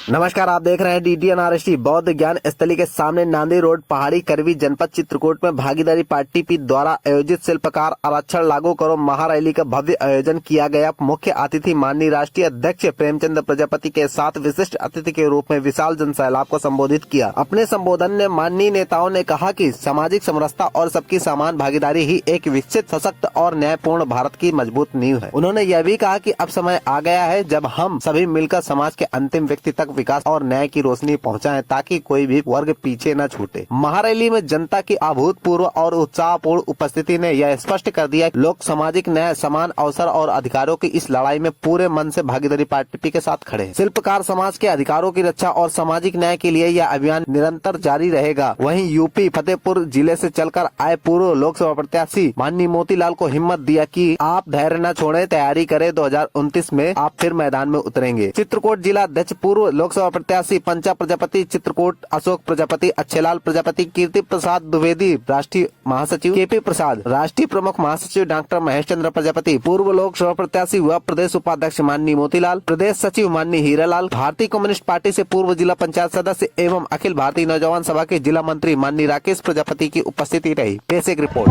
नमस्कार, आप देख रहे हैं DTNRST। बौद्ध ज्ञान स्थली के सामने नांदी रोड, पहाड़ी करवी, जनपद चित्रकूट में भागीदारी पार्टी पी द्वारा आयोजित शिल्पकार आरक्षण लागू करो महारैली का भव्य आयोजन किया गया। मुख्य अतिथि माननीय राष्ट्रीय अध्यक्ष प्रेमचंद प्रजापति के साथ विशिष्ट अतिथि के रूप में विशाल जनसैलाब को संबोधित किया। अपने संबोधन में माननीय नेताओं ने कहा कि सामाजिक समरसता और सबकी समान भागीदारी ही एक विकसित, सशक्त और न्यायपूर्ण भारत की मजबूत नींव है। उन्होंने यह भी कहा कि अब समय आ गया है जब हम सभी मिलकर समाज के अंतिम व्यक्ति तक विकास और न्याय की रोशनी पहुंचाएं ताकि कोई भी वर्ग पीछे न छूटे। महारैली में जनता की अभूतपूर्व और उत्साहपूर्ण उपस्थिति ने यह स्पष्ट कर दिया कि लोग सामाजिक न्याय, समान अवसर और अधिकारों की इस लड़ाई में पूरे मन से भागीदारी पार्टी के साथ खड़े हैं। शिल्पकार समाज के अधिकारों की रक्षा और सामाजिक न्याय के लिए यह अभियान निरंतर जारी रहेगा। वहीं यूपी फतेहपुर जिले से चलकर आए पूर्व लोकसभा प्रत्याशी माननीय मोतीलाल को हिम्मत दिया कि आप धैर्य न छोड़ें, तैयारी करें, 2029 में आप फिर मैदान में उतरेंगे। चित्रकूट जिला अध्यक्ष पूर्व लोकसभा प्रत्याशी पंचा प्रजापति चित्रकूट, अशोक प्रजापति, अच्छेलाल प्रजापति, कीर्ति प्रसाद द्विवेदी, राष्ट्रीय महासचिव KP प्रसाद, राष्ट्रीय प्रमुख महासचिव डॉक्टर महेश चंद्र प्रजापति, पूर्व लोकसभा प्रत्याशी व प्रदेश उपाध्यक्ष माननीय मोतीलाल, प्रदेश सचिव माननीय हीरालाल, भारतीय कम्युनिस्ट पार्टी से पूर्व जिला पंचायत सदस्य एवं अखिल भारतीय नौजवान सभा के जिला मंत्री माननीय राकेश प्रजापति की उपस्थिति रही। Basic report.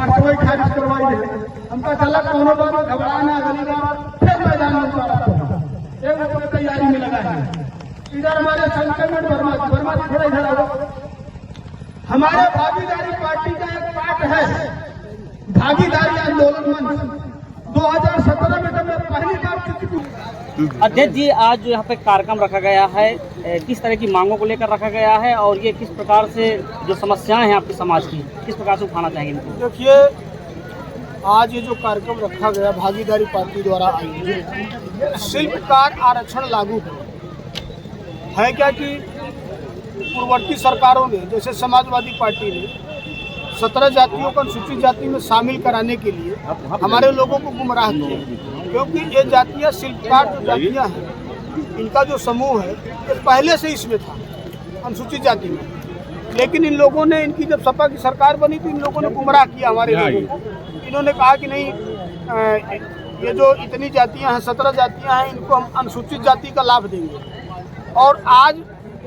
इधर हमारे संकट वर्मा थोड़ा इधर आओ। हमारे भागीदारी पार्टी का एक पार्ट है भागीदारी आंदोलन मंच। 2017 में जब मैं पहली बार अध्यक्ष जी, आज जो यहाँ पे कार्यक्रम रखा गया है, किस तरह की मांगों को लेकर रखा गया है और ये किस प्रकार से जो समस्याएं हैं आपके समाज की, किस प्रकार से उठाना चाहेंगे? देखिए, आज ये जो कार्यक्रम रखा गया भागीदारी पार्टी द्वारा आयोजित शिल्पकार आरक्षण लागू है क्या कि पूर्ववर्ती सरकारों ने, जैसे समाजवादी पार्टी ने 17 जातियों को अनुसूचित जाति में शामिल कराने के लिए हमारे लोगों को गुमराह किया, क्योंकि ये जातियां, शिल्पकार जो जातियां हैं, इनका जो समूह है ये पहले से इसमें था अनुसूचित जाति में। लेकिन इन लोगों ने, इनकी जब सपा की सरकार बनी तो इन लोगों ने गुमराह किया हमारे लोगों को। इन्होंने कहा कि नहीं, ये जो इतनी जातियाँ हैं, 17 जातियाँ हैं, इनको हम अनुसूचित जाति का लाभ देंगे। और आज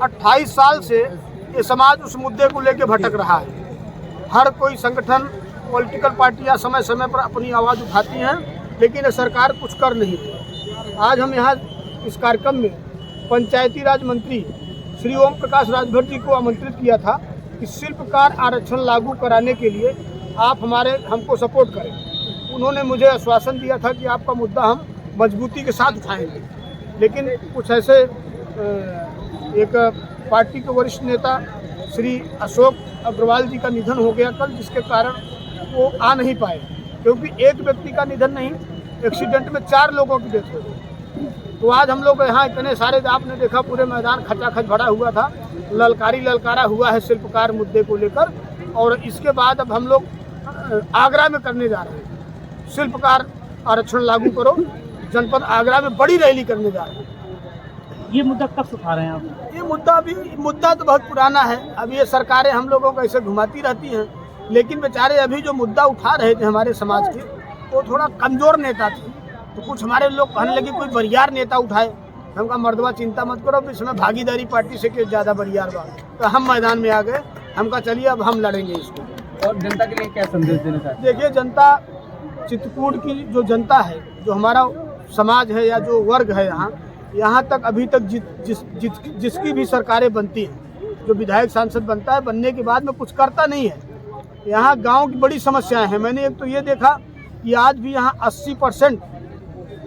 28 साल से ये समाज उस मुद्दे को लेकर भटक रहा है। हर कोई संगठन, पॉलिटिकल पार्टियां समय समय पर अपनी आवाज़ उठाती हैं, लेकिन सरकार कुछ कर नहीं रही। आज हम यहाँ इस कार्यक्रम में पंचायती राज मंत्री श्री ओम प्रकाश राजभर जी को आमंत्रित किया था कि शिल्पकार आरक्षण लागू कराने के लिए आप हमको सपोर्ट करें। उन्होंने मुझे आश्वासन दिया था कि आपका मुद्दा हम मजबूती के साथ उठाएंगे। लेकिन कुछ ऐसे एक पार्टी के वरिष्ठ नेता श्री अशोक अग्रवाल जी का निधन हो गया कल, जिसके कारण वो आ नहीं पाए, क्योंकि एक व्यक्ति का निधन नहीं, एक्सीडेंट में 4 लोगों की डेथ हो गई। तो आज हम लोग यहाँ इतने सारे, आपने देखा पूरे मैदान खचाखच भरा हुआ था, ललकारा हुआ है शिल्पकार मुद्दे को लेकर। और इसके बाद अब हम लोग आगरा में करने जा रहे हैं शिल्पकार आरक्षण लागू करो। जनपद आगरा में बड़ी रैली करने जा रहे हैं। ये मुद्दा कब से उठा रहे हैं आप? ये मुद्दा तो बहुत पुराना है। अब ये सरकारें हम लोगों को ऐसे घुमाती रहती हैं, लेकिन बेचारे अभी जो मुद्दा उठा रहे थे हमारे समाज के, वो थोड़ा कमजोर नेता थे। तो कुछ हमारे लोग कहने लगे कोई बरियार नेता उठाए। हमका मर्दवा चिंता मत करो, इसमें भागीदारी पार्टी से के ज़्यादा बरियार बात। तो हम मैदान में आ गए। हमका चलिए अब हम लड़ेंगे इसको। और जनता के लिए क्या संदेश देना चाहते हैं? देखिए, जनता, चित्रकूट की जो जनता है, जो हमारा समाज है या जो वर्ग है यहाँ तक अभी तक जिसकी भी सरकारें बनती हैं, जो विधायक सांसद बनता है, बनने के बाद में कुछ करता नहीं है। यहाँ गांव की बड़ी समस्याएं हैं। मैंने एक तो ये देखा कि आज भी यहाँ 80%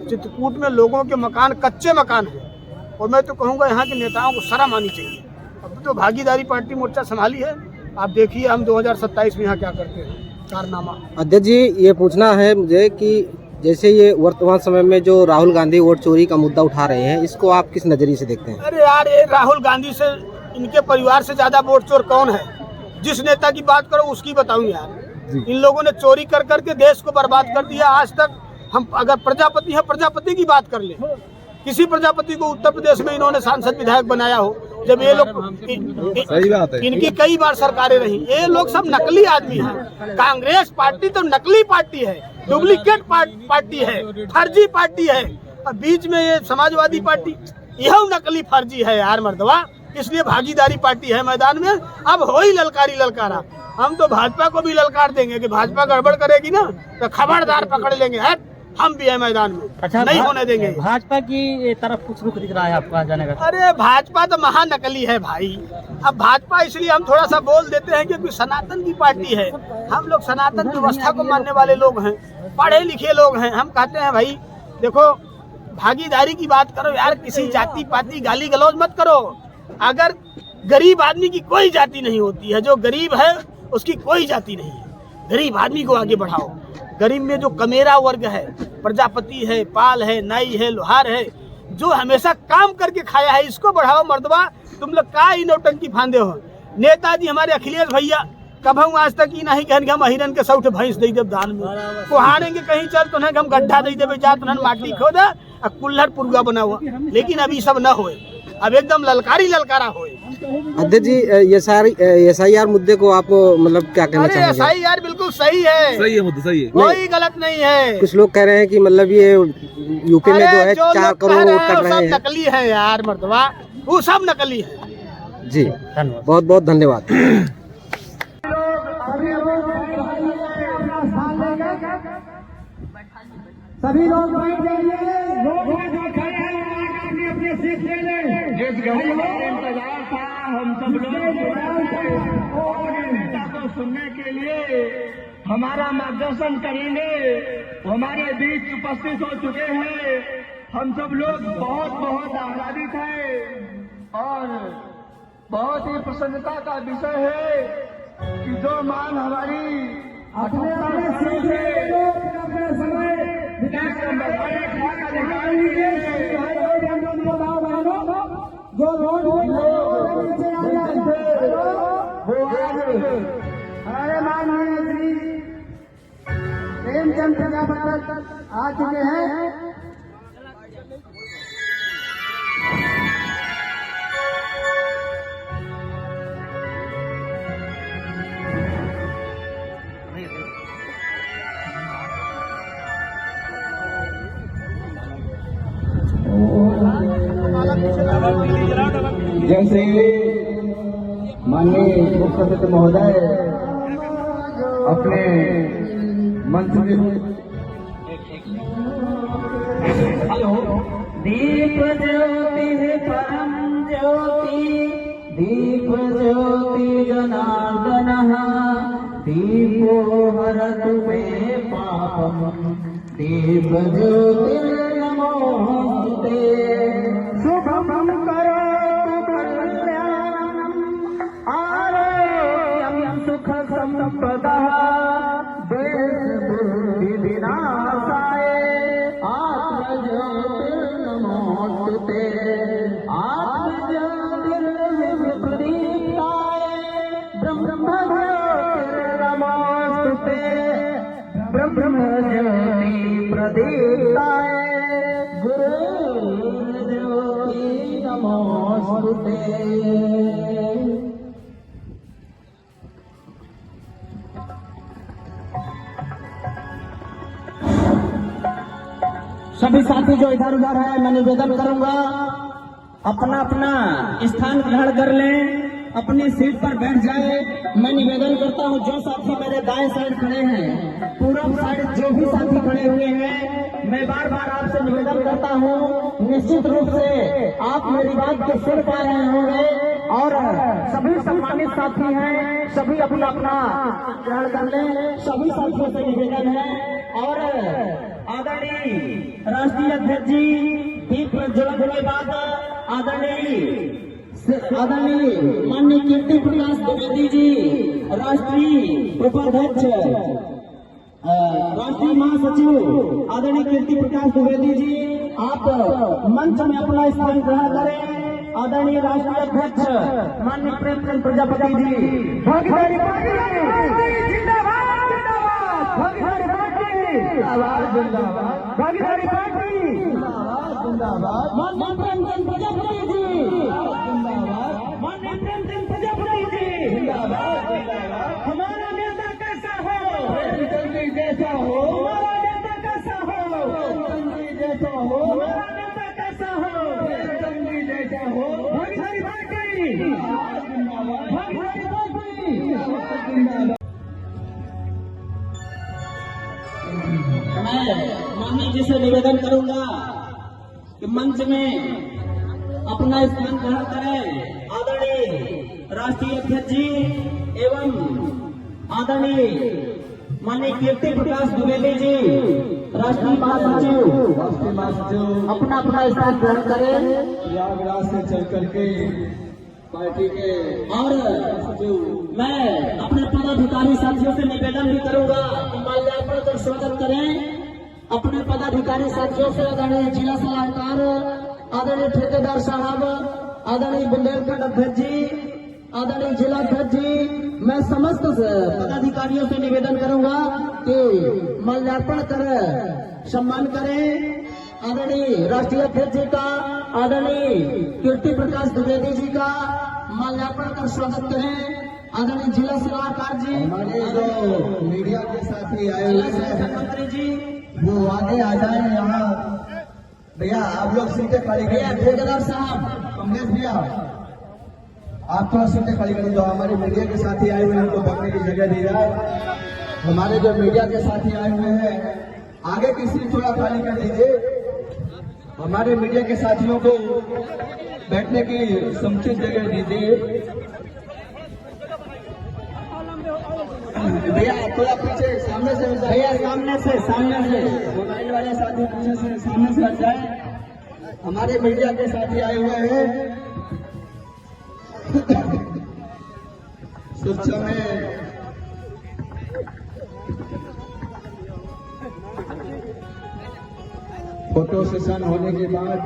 चित्रकूट में लोगों के मकान कच्चे मकान हैं। और मैं तो कहूँगा यहाँ के नेताओं को शर्म आनी चाहिए। अब तो भागीदारी पार्टी मोर्चा संभाली है, आप देखिए हम 2027 में यहाँ क्या करते हैं कारनामा। अध्यक्ष जी, ये पूछना है मुझे कि जैसे ये वर्तमान समय में जो राहुल गांधी वोट चोरी का मुद्दा उठा रहे हैं, इसको आप किस नजरिए से देखते हैं? अरे यार, ये राहुल गांधी से, इनके परिवार से ज्यादा वोट चोर कौन है? जिस नेता की बात करो उसकी बताऊं यार। इन लोगों ने चोरी कर करके देश को बर्बाद कर दिया। आज तक हम अगर प्रजापति है, प्रजापति की बात कर ले, किसी प्रजापति को उत्तर प्रदेश में इन्होंने सांसद विधायक बनाया हो? जब ये लोग, सही बात है, इनकी कई बार सरकारें रही। ये लोग सब नकली आदमी हैं। कांग्रेस पार्टी तो नकली पार्टी है, डुप्लीकेट पार्टी है, फर्जी पार्टी है। और बीच में ये समाजवादी पार्टी, यह नकली फर्जी है यार मर्दवा। इसलिए भागीदारी पार्टी है मैदान में। अब हो ही ललकारी ललकारा। हम तो भाजपा को भी ललकार देंगे कि भाजपा गड़बड़ करेगी ना तो खबरदार पकड़ लेंगे। है हम भी है मैदान में। अच्छा, नहीं होने देंगे। भाजपा की तरफ कुछ रुख दिख रहा है आपका जाने का? अरे भाजपा तो महानकली है भाई। अब भाजपा इसलिए हम थोड़ा सा बोल देते हैं क्योंकि सनातन की पार्टी है। हम लोग सनातन व्यवस्था को मानने वाले लोग हैं, पढ़े लिखे लोग हैं। हम कहते हैं भाई देखो, भागीदारी की बात करो यार, किसी जाति पाति गाली गलौज मत करो। अगर गरीब आदमी की कोई जाति नहीं होती है, जो गरीब है उसकी कोई जाति नहीं है। गरीब आदमी को आगे बढ़ाओ। गरीब में जो कमेरा वर्ग है, प्रजापति है, पाल है, नाई है, लोहार है, जो हमेशा काम करके खाया है, इसको बढ़ाओ मर्दवा। तुम लोग का ही नौटंकी फांदे हो। नेताजी हमारे अखिलेश भैया कभू आज तक ही नहीं कहेंगे हम अहिरन के सौठ भैंस दे देव दान में। कुहाड़ेंगे कहीं चल तो हम गड्ढा दे देवे, जा तो माटी खोद और कुल्हड़ पुरगा बना हुआ। लेकिन अभी सब न होए, अब एकदम ललकारी ललकारा होए। अध्यक्ष जी, SIR मुद्दे को आप मतलब क्या कहना चाहेंगे? SIR बिल्कुल सही है, सही है, मुद्दा सही है, कोई गलत नहीं है। कुछ लोग कह रहे हैं कि मतलब ये यूपी में जो है 4 करोड़ वोट कट रहे हैं। सब नकली है यार मर्दवा, वो सब नकली है। जी धन्यवाद, बहुत बहुत धन्यवाद। सभी लोग बैठ जाइए, लोग जो खड़े हैं अपनी अपनी सीट ले लें। जिस घड़ी का इंतजार था हम सब लोग नेता को सुनने के लिए हमारा मार्गदर्शन करेंगे, हमारे बीच उपस्थित हो चुके हैं। हम सब लोग बहुत बहुत आह्लादित हैं और बहुत ही प्रसन्नता का विषय है कि जो मान हमारी अपने समय जो हमारे माननीय श्री प्रेमचंद प्रजापति आ चुके हैं। जैसे माननीय मुख्य सचिव महोदय अपने मंच में दीप ज्योति है परम ज्योति, दीप ज्योति जनार्दन, दीपो हरतु मे पापम, दीप ज्योति नमोस्तुते। शुभम करोतु कल्याणम, आरोग्यम सुख संपदः, देश बुद्धि विनाशाय, आत्मज्योतिर्नमोस्तुते, आत्मज्योतिर्विपरीताय, ब्रह्मज्योतिर्नमोस्तुते, ब्रह्मज्योति प्रदीप्ताय, गुरुज्योति नमोस्तुते। सभी साथी जो इधर उधर है, मैं निवेदन करूंगा अपना अपना स्थान ग्रहण कर लें, अपनी सीट पर बैठ जाए। मैं निवेदन करता हूं जो साथी मेरे दाएं साइड खड़े हैं, पूर्व साइड जो भी साथी खड़े हुए हैं, मैं बार बार आपसे निवेदन करता हूं, निश्चित रूप से आप मेरी बात को सुन पा रहे होंगे और सभी सम्मानित साथी हैं, सभी अपना अपना ग्रहण कर लें। सभी साथियों से निवेदन है और आदरणीय राष्ट्रीय अध्यक्ष जी दीप प्रज्वलन के बाद आदरणीय माननीय कीर्ति प्रकाश द्विवेदी जी, राष्ट्रीय उपाध्यक्ष राष्ट्रीय महासचिव आदरणीय कीर्ति प्रकाश द्विवेदी जी, आप मंच में अपना स्थान ग्रहण करें। आदरणीय राष्ट्रीय अध्यक्ष माननीय प्रेमचंद प्रजापति जी, भागीदारी पार्टी जिंदाबाद, भागीदारी पार्टी जिंदाबाद, भागीदारी पार्टी जिंदाबाद, माननीय प्रेमचंद प्रजापति जी जिंदाबाद, माननीय प्रेमचंद प्रजापति जी जिंदाबाद। हमारा नेता कैसा हो, प्रेमचंद जी जैसा हो, हमारा नेता कैसा हो, प्रेमचंद जी जैसा हो, हमारा नेता कैसा हो, प्रेमचंद जी मैं माननीय जी से निवेदन करूंगा कि मंच में अपना स्थान ग्रहण करें। आदरणीय राष्ट्रीय अध्यक्ष जी एवं आदरणीय माननीय कीर्ति प्रकाश द्विवेदी जी राष्ट्रीय महासचिव अपना अपना स्थान ग्रहण करें। प्रयागराज से चल करके पार्टी के और मैं अपने पदाधिकारी साथियों से निवेदन भी करूंगा कि माल्यार्पण कर स्वागत करें अपने पदाधिकारी साथियों से। आदरणीय जिला सलाहकार, आदरणीय ठेकेदार साहब, आदरणीय बुंदेलखंड अध्यक्ष जी, आदरणीय जिला अध्यक्ष जी, मैं समस्त पदाधिकारियों से निवेदन करूंगा कि माल्यार्पण कर सम्मान करें आदरणीय राष्ट्रीय अध्यक्ष जी का, आदरणीय कीर्ति प्रकाश द्विवेदी जी का माल्यार्पण कर स्वागत करें। आदरणीय जिला सलाहकार जी, हमारे जो मीडिया के साथी आए हुए हैं मंत्री जी, वो आगे आ जाए यहाँ। भैया आप लोग सीटें खाली भैया करें। ठेकेदार साहब, कमलेश भैया आप थोड़ा सीटें खाली करें। जो हमारे मीडिया के साथी आए हुए हैं उनको बैठने की जगह दी जाए। हमारे जो मीडिया के साथी आए हुए हैं आगे की सीट थोड़ा खाली कर दीजिए। हमारे मीडिया के साथियों को बैठने की समुचित जगह दीजिए। भैया थोड़ा पीछे सामने से भैया सामने से मोबाइल वाले साथी पीछे से सामने से हट जाए। हमारे मीडिया के साथी आए हुए हैं सुरक्षा में फोटो सेशन होने के बाद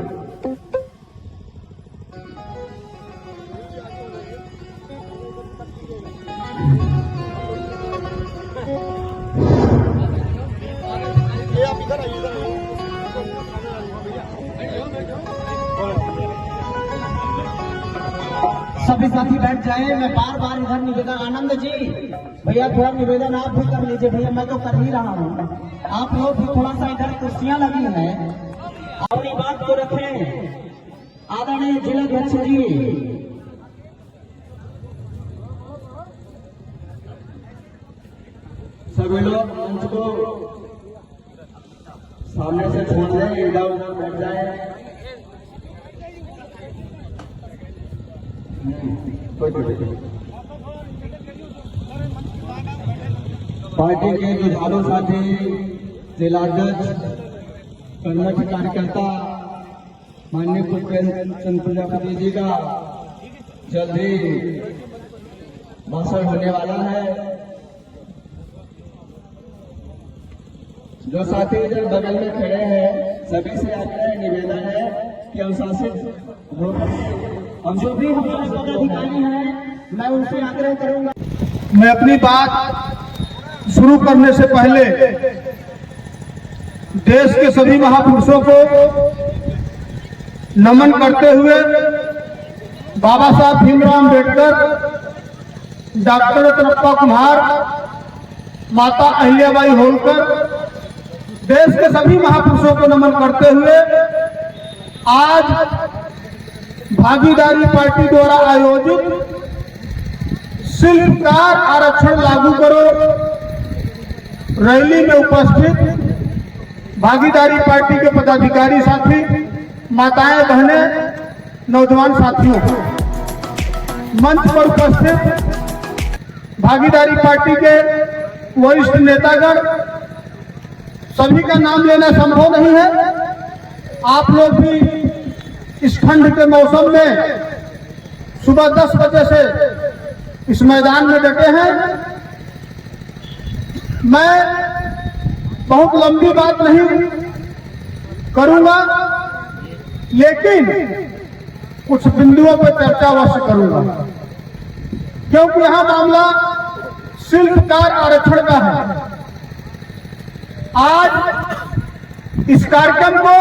सभी साथी बैठ जाए। मैं बार बार इधर निवेदन, आनंद जी भैया थोड़ा निवेदन आप भी कर लीजिए। भैया मैं तो कर ही रहा हूँ, आप लोग भी थोड़ा सा इधर कुर्सियां लगी हैं अपनी बात को रखें। आदरणीय जिला अध्यक्ष जी, सभी लोग मंच को सामने से छोड़ दें, इधर उधर बैठ जाए। पार्टी के जुझारू साथी, जिलाध्यक्ष, कर्मठ कार्यकर्ता माननीय पुष्पेंद्र प्रजापति जी का जल्द ही भाषण होने वाला है। जो साथी इधर बगल में खड़े हैं सभी से आग्रह निवेदन है कि अनुशासित हो। हम जो भी हमारे पदाधिकारी हैं मैं उनसे आग्रह करूंगा। मैं अपनी बात शुरू करने से पहले देश के सभी महापुरुषों को नमन करते हुए बाबा साहब भीमराव अम्बेडकर, डॉक्टर रतनप्पा कुमार, माता अहिल्याबाई होलकर, देश के सभी महापुरुषों को नमन करते हुए आज भागीदारी पार्टी द्वारा आयोजित शिल्पकार आरक्षण लागू करो रैली में उपस्थित भागीदारी पार्टी के पदाधिकारी साथी, माताएं, बहनें, नौजवान साथियों, मंच पर उपस्थित भागीदारी पार्टी के वरिष्ठ नेतागण, सभी का नाम लेना संभव नहीं है। आप लोग भी इस ठंड के मौसम में सुबह 10 बजे से इस मैदान में डटे हैं। मैं बहुत लंबी बात नहीं करूंगा, लेकिन कुछ बिंदुओं पर चर्चा अवश्य करूंगा, क्योंकि यहां मामला शिल्पकार आरक्षण का है। आज इस कार्यक्रम को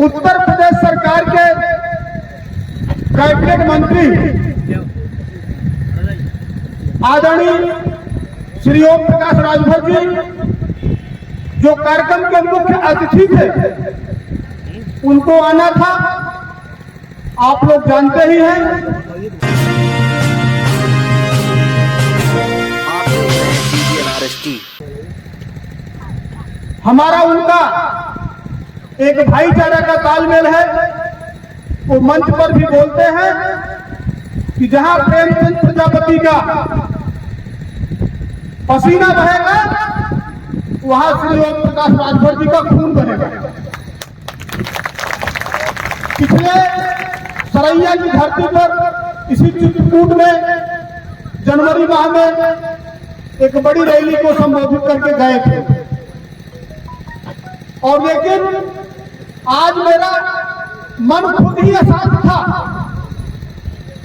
उत्तर प्रदेश सरकार के कैबिनेट मंत्री आदरणीय श्री ओम प्रकाश राजभर जी, जो कार्यक्रम के मुख्य अतिथि थे, उनको आना था आप लोग जानते ही हैं। हमारा उनका एक भाईचारा का तालमेल है। वो मंच पर भी बोलते हैं कि जहां प्रेमचंद प्रजापति का पसीना बहेगा वहां श्री ओम प्रकाश राजभर जी का खून बहेगा। पिछले सरैया की धरती पर इसी चित्रकूट में जनवरी माह में एक बड़ी रैली को संबोधित करके गए थे। और लेकिन आज मेरा मन खुद ही अशांत था।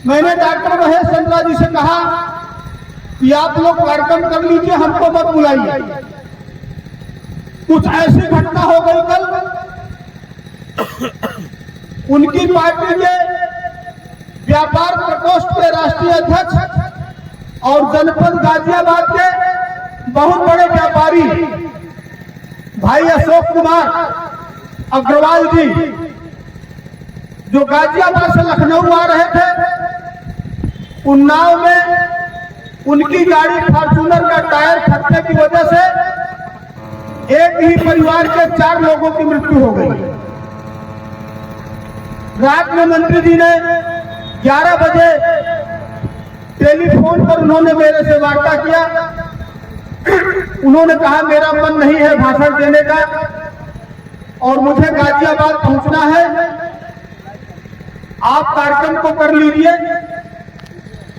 मैंने डॉक्टर महेश चंद्रा जी से कहा कि आप लोग कार्यक्रम कर लीजिए, हमको मत बुलाइए। कुछ ऐसी घटना हो गई कल, उनकी पार्टी के व्यापार प्रकोष्ठ के राष्ट्रीय अध्यक्ष और जनपद गाजियाबाद के बहुत बड़े व्यापारी भाई अशोक कुमार अग्रवाल जी, जो गाजियाबाद से लखनऊ आ रहे थे, उन्नाव में उनकी गाड़ी फॉर्च्यूनर का टायर फटने की वजह से एक ही परिवार के 4 लोगों की मृत्यु हो गई। रात में मंत्री जी ने 11 बजे टेलीफोन पर उन्होंने मेरे से वार्ता किया। उन्होंने कहा मेरा मन नहीं है भाषण देने का और मुझे गाजियाबाद पहुंचना है, आप कार्यक्रम को कर लीजिए,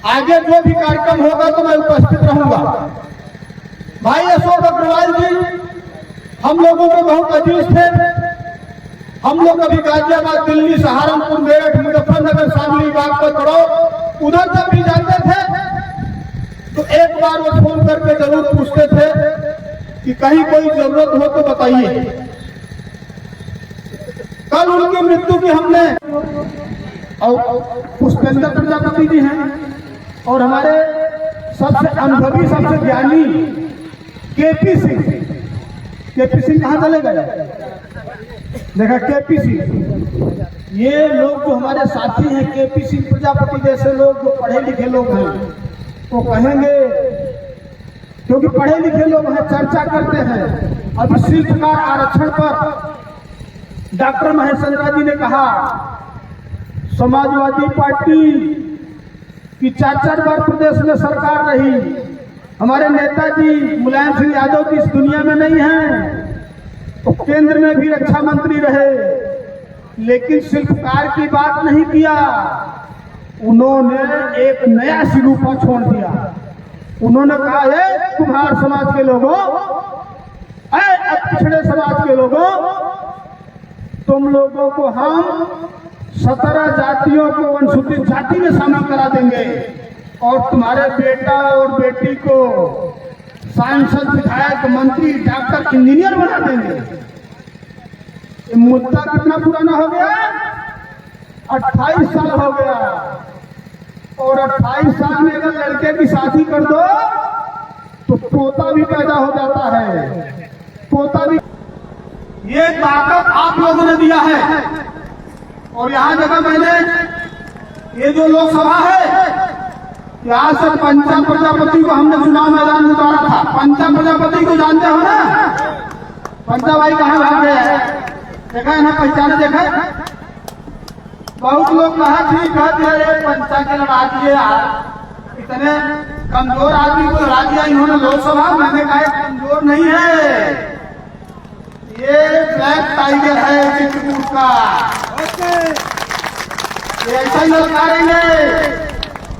आगे जो भी कार्यक्रम होगा तो मैं उपस्थित रहूंगा। भाई अशोक अग्रवाल जी हम लोगों के बहुत अजीज थे। हम लोग अभी गाजियाबाद, दिल्ली, सहारनपुर, मेरठ, मुजफ्फरनगर, शामली, बागपत, बड़ौद उधर तक भी जाते थे तो एक बार वो फोन करके जरूर पूछते थे कि कहीं कोई जरूरत हो तो बताइए। कल उनकी मृत्यु की हमने, और पुष्पेंद्र प्रजापति जी हैं और हमारे सबसे अनुभवी, सबसे ज्ञानी केपी सिंह कहाँ चले गए? देखा केपी सिंह, ये लोग जो हमारे साथी हैं, केपी सिंह प्रजापति जैसे लोग जो पढ़े लिखे लोग हैं, वो कहेंगे, क्योंकि पढ़े लिखे लोग हैं, चर्चा करते हैं। अभी शिल्पकार आरक्षण पर डॉक्टर महेश चंद्रा जी ने कहा समाजवादी पार्टी की 4 बार प्रदेश में सरकार रही, हमारे नेताजी मुलायम सिंह यादव जी इस दुनिया में नहीं हैं, तो केंद्र में भी रक्षा मंत्री रहे, लेकिन शिल्पकार की बात नहीं किया। उन्होंने एक नया शिरूपा छोड़ दिया। उन्होंने कहा कुम्हार समाज के लोगों, पिछड़े समाज के लोगों, तुम लोगों को हम 17 जातियों को अनुसूचित जाति में शामिल करा देंगे और तुम्हारे बेटा और बेटी को सांसद, विधायक, मंत्री, डॉक्टर, इंजीनियर बना देंगे। ये मुद्दा कितना पुराना हो गया? 28 साल हो गया। और 28 साल में अगर लड़के की शादी कर दो तो पोता भी पैदा हो जाता है। पोता भी, ये ताकत आप लोगों ने दिया है। और यहाँ जगह मैंने, ये जो लोकसभा है, यहाँ से पंचा प्रजापति को हमने चुनाव मैदान में उतारा था। पंचा प्रजापति को जानते हो ना? पंचा भाई कहाँ भाग गए? देखा है ना, पहचाने देखा? बहुत लोग कहा ठीक है, पंचा के लड़ा दिए, इतने कमजोर आदमी को लड़ा दिया इन्होंने लोकसभा। मैंने कहा कमजोर नहीं है, ये ब्लैक टाइगर है चित्रकूट का, ये ऐसा ही ललकारेंगे।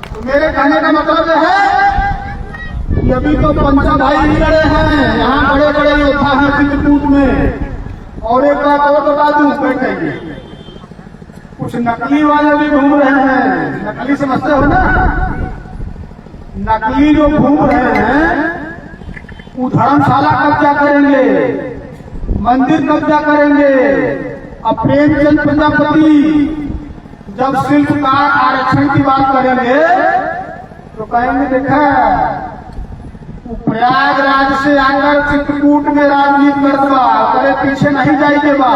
तो मेरे कहने का मतलब है कि अभी तो पंचा भाई ही लड़े हैं, यहाँ बड़े बड़े योद्धा हैं चित्रकूट में। और एक बात और बता दूं, बैठेंगे कुछ नकली वाले भी घूम रहे हैं। नकली समझते हो ना? नकली जो घूम रहे हैं वो धर्मशाला कब्जा करेंगे, मंदिर कब्जा करेंगे। अब प्रेमचंद प्रजापति जब शिल्पकार आरक्षण की बात करेंगे तो कहेंगे देखा प्रयागराज से आकर चित्रकूट में राजनीति करता, करे पीछे नहीं जाएंगे बा।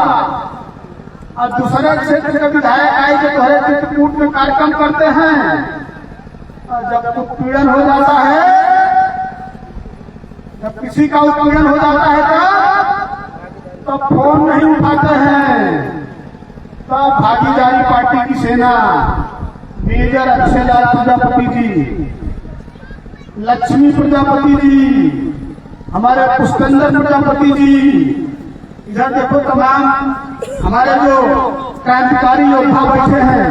और दूसरे क्षेत्र के विधायक आए जो तुम्हारे चित्रकूट में कार्यक्रम करते हैं, और जब उत्पीड़न हो जाता है, जब किसी का उत्पीड़न हो जाता है तब फोन नहीं उठाते हैं। तब भागीदारी पार्टी की सेना मेजर अक्षयलाल प्रजापति जी, लक्ष्मी प्रजापति जी, हमारे पुष्पेंद्र प्रजापति जी, इधर देखो तमाम हमारे जो क्रांतिकारी योद्धा बैठे हैं,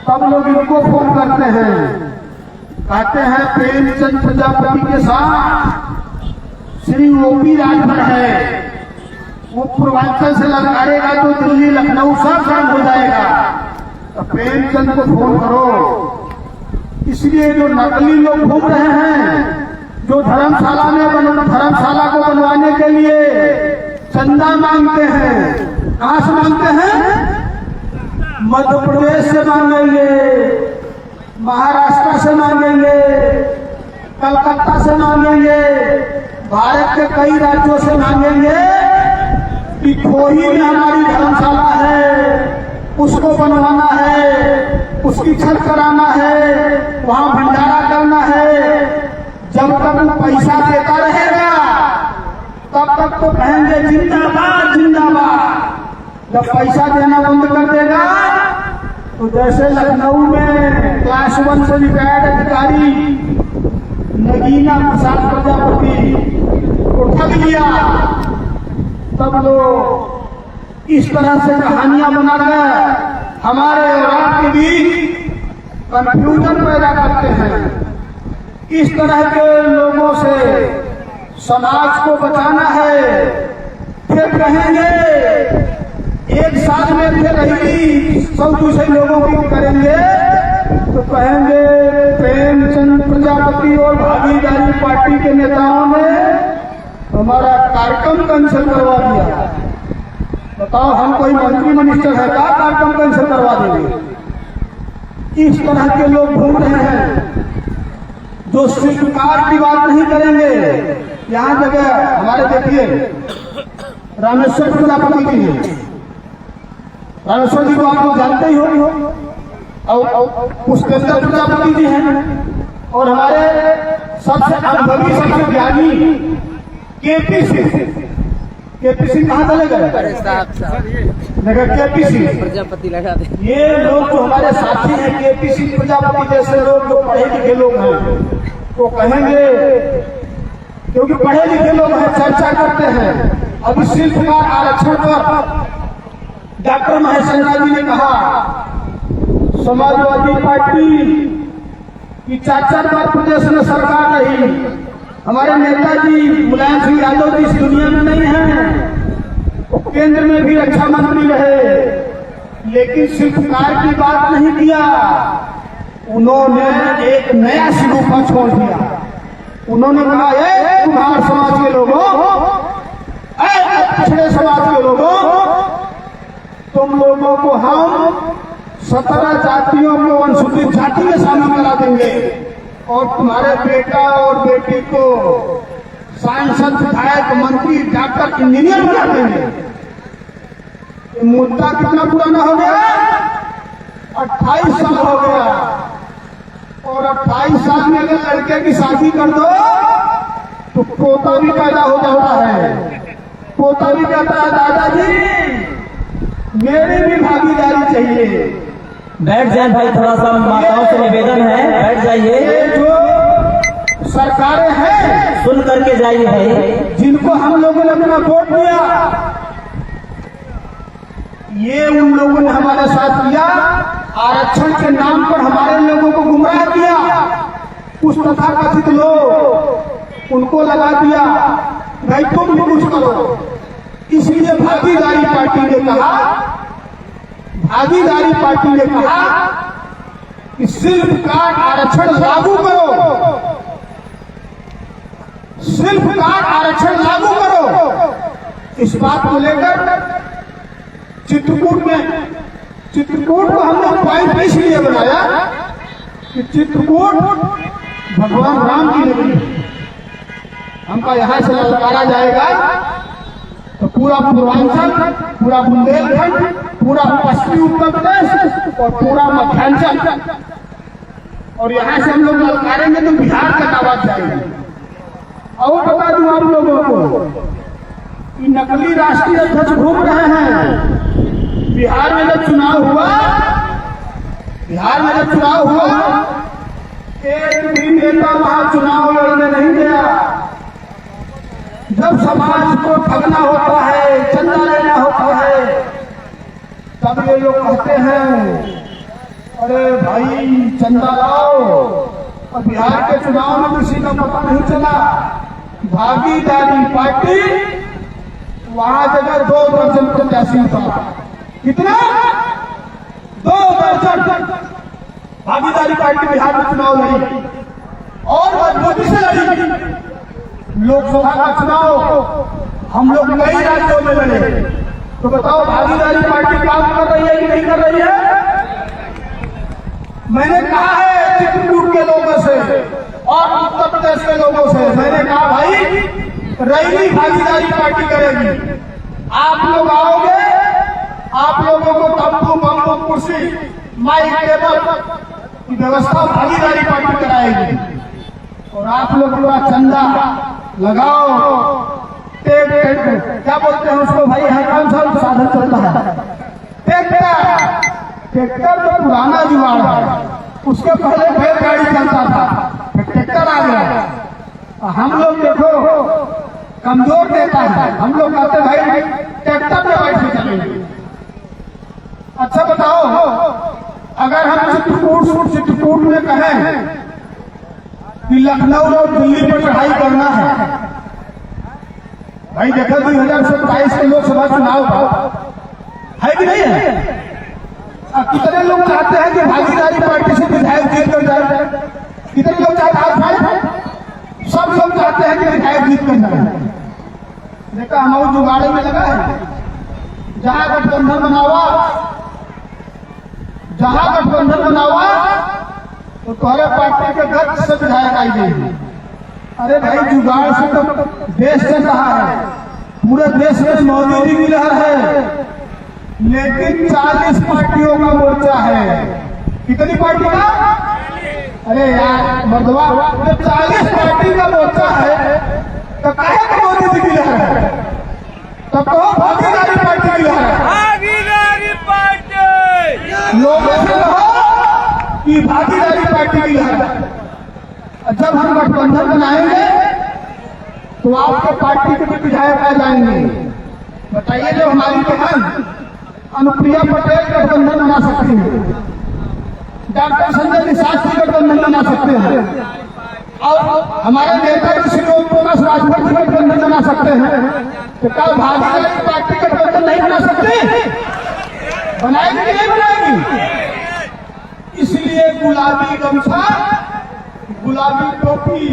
सब लोग इनको फोन करते हैं, कहते हैं प्रेमचंद प्रजापति के साथ श्री ओपी राजभर है, वो पूर्वांचल से ललकारेगा तो दिल्ली लखनऊ सब काम हो जाएगा। तो प्रेमचंद को फोन करो। इसलिए जो नकली लोग घूम रहे हैं, जो धर्मशाला को बनवाने के लिए चंदा मांगते हैं, कहां से मांगते हैं? मध्य प्रदेश से मांगेंगे, महाराष्ट्र से मांगेंगे, कलकत्ता से मांगेंगे, भारत के कई राज्यों से मांगेंगे कि खोही में हमारी धर्मशाला है, उसको बनवाना है, उसकी छत कराना है, वहां भंडारा करना है। जब तक वो पैसा देता रहेगा तब तक तो कहेंगे जिंदाबाद जिंदाबाद। जब पैसा देना बंद कर देगा तो जैसे लखनऊ में क्लास 1 से रिटायर्ड अधिकारी नगीना प्रसाद प्रजापति को ठग लिया, तब लोग इस तरह से कहानियां बनाकर हमारे और आपके बीच कंफ्यूजन पैदा करते हैं। इस तरह के लोगों से समाज को बचाना है। फिर कहेंगे एक साथ में फिर रहेगी, सब दूसरे लोगों की करेंगे तो कहेंगे प्रेमचंद प्रजापति और भागीदारी पार्टी के नेताओं ने हमारा कार्यक्रम कैंसिल करवा दिया। बताओ, हम कोई मंत्री मिनिस्टर है क्या कार्यक्रम कैंसिल करवा देंगे? इस तरह के लोग घूम रहे हैं जो शिल्पकार की बात नहीं करेंगे। यहाँ जगह हमारे देखिए रामेश्वर प्रजापति जी हैं, रामेश्वर जी को आप लोग जानते ही हो, और पुष्पेंद्र प्रजापति जी हैं, और हमारे सबसे अनुभवी सबसे ज्ञानी केपी सिंह कहाँ चले गए? केपी सिंह प्रजापति लगा दे। ये लोग जो हमारे साथी हैं, केपी सिंह प्रजापति जैसे लोग जो पढ़े लिखे लोग हैं, वो कहेंगे, क्योंकि पढ़े लिखे लोग हैं, चर्चा करते हैं। अभी शिल्पकार आरक्षण पर डॉक्टर महेश जी ने कहा समाजवादी पार्टी की 4 बार प्रदेश में सरकार रही, हमारे नेताजी मुलायम सिंह यादव जी इस दुनिया में नहीं है, वो केंद्र में भी रक्षा मंत्री रहे, लेकिन शिल्पकार की बात नहीं किया। उन्होंने एक नया शिल्पकार छोड़ दिया। उन्होंने कहा कुम्हार समाज के लोगों, पिछड़े समाज के लोगों, तुम लोगों को हम 17 जातियों को अनुसूचित जाति में शामिल करा देंगे और तुम्हारे बेटा और बेटी को सांसद, विधायक, मंत्री, डॉक्टर, इंजीनियर बना देंगे। मुद्दा कितना पुराना हो गया? 28 साल हो गया, और 28 साल में अगर लड़के की शादी कर दो तो पोता भी पैदा हो जाता है। पोता भी कहता है दादाजी मेरी भी भागीदारी चाहिए। बैठ जाए भाई, थोड़ा सा माताओं से निवेदन है, बैठ जाइए। ये जो सरकारें हैं सुन करके जाइए भाई, जिनको हम लोगों ने अपना वोट दिया, ये उन लोगों ने हमारे साथ किया, आरक्षण के नाम पर हमारे लोगों को गुमराह किया। कुछ तथाकथित लोग उनको लगा दिया भाई तुम भी कुछ करो। इसलिए भागीदारी पार्टी ने कहा कि शिल्पकार आरक्षण लागू करो, शिल्पकार आरक्षण लागू करो। इस बात को लेकर चित्रकूट को हमने पॉइंट इसलिए बनाया कि चित्रकूट भगवान राम की नगरी, हमका यहाँ से ललकारा जाएगा तो पूरा पूर्वांचल, पूरा बुंदेलखंड, पूरा पश्चिमी उत्तर प्रदेश और पूरा मध्यांचल, और यहाँ से हम लोग ललकारेंगे तो बिहार तक आवाज जाएगी। और बता दूं आप लोगों को कि नकली राष्ट्रीय अध्यक्ष घूम रहे हैं। बिहार में जब चुनाव हुआ, एक भी नेता वहां चुनाव लड़ने नहीं गया। जब समाज को ठगना होता है, चंदा लेना होता है, तब ये लोग कहते हैं अरे भाई चंदा लाओ। और बिहार के चुनाव में किसी का पता नहीं चला। भागीदारी पार्टी वहां जगह 2 दर्जन प्रत्याशी उतारा। कितना? 2 दर्जन भागीदारी पार्टी बिहार में चुनाव लड़ी और मजबूती से लड़ी। लोकसभा का चुनाव हम लोग कई राज्यों में लड़े। तो बताओ भागीदारी पार्टी काम कर रही है कि नहीं कर रही है? मैंने कहा है चित्रकूट के लोगों से और उत्तर प्रदेश के लोगों से, मैंने कहा भाई रैली भागीदारी पार्टी करेगी। आप लोग आओगे, आप लोगों को तंबू बम्बू कुर्सी माइक टेबल की व्यवस्था भागीदारी पार्टी कराएगी। और आप लोग पूरा चंदा लगाओ। क्या बोलते हैं उसको भाई, है कौन सा साधन चलता है? ट्रैक्टर तो पुराना जुगाड़ है, उसके पहले बैलगाड़ी चलता था, फिर ट्रैक्टर आ गया। हम लोग देखो कमजोर देता है, हम लोग कहते भाई ट्रैक्टर पे बैठ के चलेंगे। अच्छा बताओ, अगर हम चित्रकूट में कहें कि लखनऊ और दिल्ली पर चढ़ाई करना है, भाई देखो 2027 के लोकसभा चुनाव है कि नहीं है? अब कितने लोग चाहते हैं कि भागीदारी पार्टी से विधायक जीत कर जाए? कितने लोग चाहते हैं? सब लोग चाहते हैं कि विधायक जीत कर जाए। देखा हम जुगाड़े में लगा है। जहां गठबंधन बनावा तो तुम्हारे पार्टी के गठ से विधायक आई गई। अरे भाई जुगाड़ से तो देश चल रहा है, पूरे देश में मोदी जी मिल रहा है, लेकिन 40 पार्टियों का मोर्चा है। कितनी पार्टी का? अरे यार मर्दवा, जब 40 पार्टी का मोर्चा है तो काहे को मोदी जी मिल रहा है? तब कहो भागीदारी पार्टी मिल रहा है। भागीदारी पार्टी लोगों से कहो कि भागीदारी पार्टी मिल रहा है। जब हम गठबंधन बनाएंगे तो आपके पार्टी के भी विधायक आ जाएंगे। बताइए, जो हमारी बहन अनुप्रिया पटेल गठबंधन बना सकती है, डॉक्टर संजय निषाद जी गठबंधन बना सकते हैं, और हमारे नेता श्री ओम प्रकाश राजभर जी गठबंधन बना सकते हैं। तो कल भागीदारी पार्टी गठबंधन नहीं बना सकते? बनाएगी कि नहीं बनाएगी? इसलिए गुलाबी गमछा, गुलाबी टोपी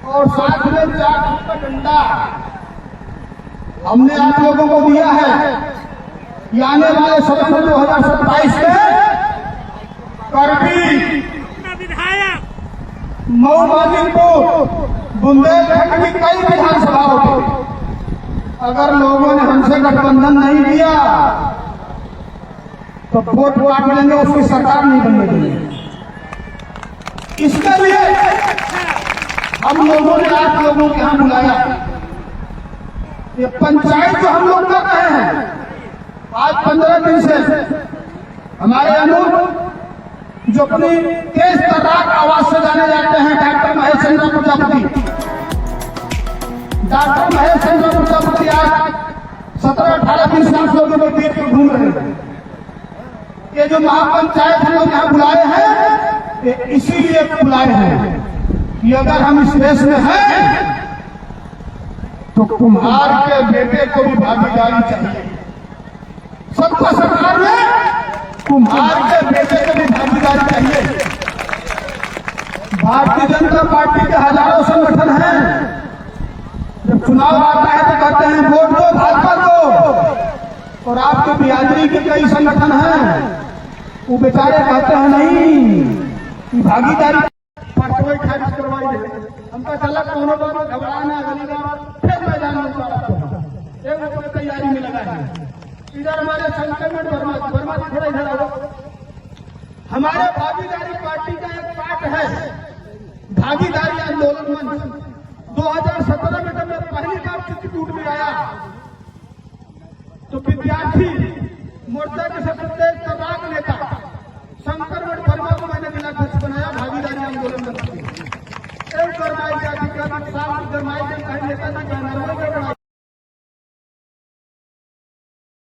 और साथ में जाट का डंडा हमने आप लोगों को दिया है कि आने वाले सत्र 2027 में करबी, मऊ, माजिदपुर, बुंदेलखंड की कई विधानसभाओं को अगर लोगों ने हमसे गठबंधन नहीं दिया तो वोट काट लेंगे, उसकी सरकार नहीं बनने देंगे। इसके लिए हम लोगों ने आप लोगों के यहां बुलाया। ये पंचायत जो हम लोग कर रहे हैं आज 15 दिन से, हमारे अनूप जो अपनी तेज तर्राक आवाज से जाने जाते हैं, डॉक्टर महेश चंद्र प्रजापति आज 17-18 दिन से आप लोगों को देख के घूम रहे हैं। ये जो महापंचायत हम लोग यहाँ बुलाए हैं, ये इसीलिए बुलाए हैं कि अगर हम इस देश में हैं तो कुम्हार के बेटे को भी भागीदारी चाहिए। सबका सरकार में कुम्हार के बेटे को भी भागीदारी चाहिए। भारतीय जनता पार्टी के हजारों संगठन हैं, जब चुनाव आता है तो कहते हैं वोट दो भाजपा को, और आपके बिहारी के कई संगठन हैं, वो बेचारे कहते हैं नहीं कि भागीदारी पर्चों खारिज करवाई दे। हमका चला कोनो बात घबराना, गली फिर मैदान में वो अपनी तैयारी में लगा है। इधर हमारे संक्रमण वर्मा थोड़ा इधर आओ। हमारे भागीदारी पार्टी का एक पार्ट है भागीदारी आंदोलन मंच। 2017 में जब मैं पहली बार इंस्टीट्यूट में आया तो विद्यार्थी मोर्चा के सबसे तबाक नेता संक्रमण वर्मा को मैंने जिलाध्यक्ष बनाया भागीदारी आंदोलन मंच। एक गरमाई जाति का साफ गरमाई नेता ने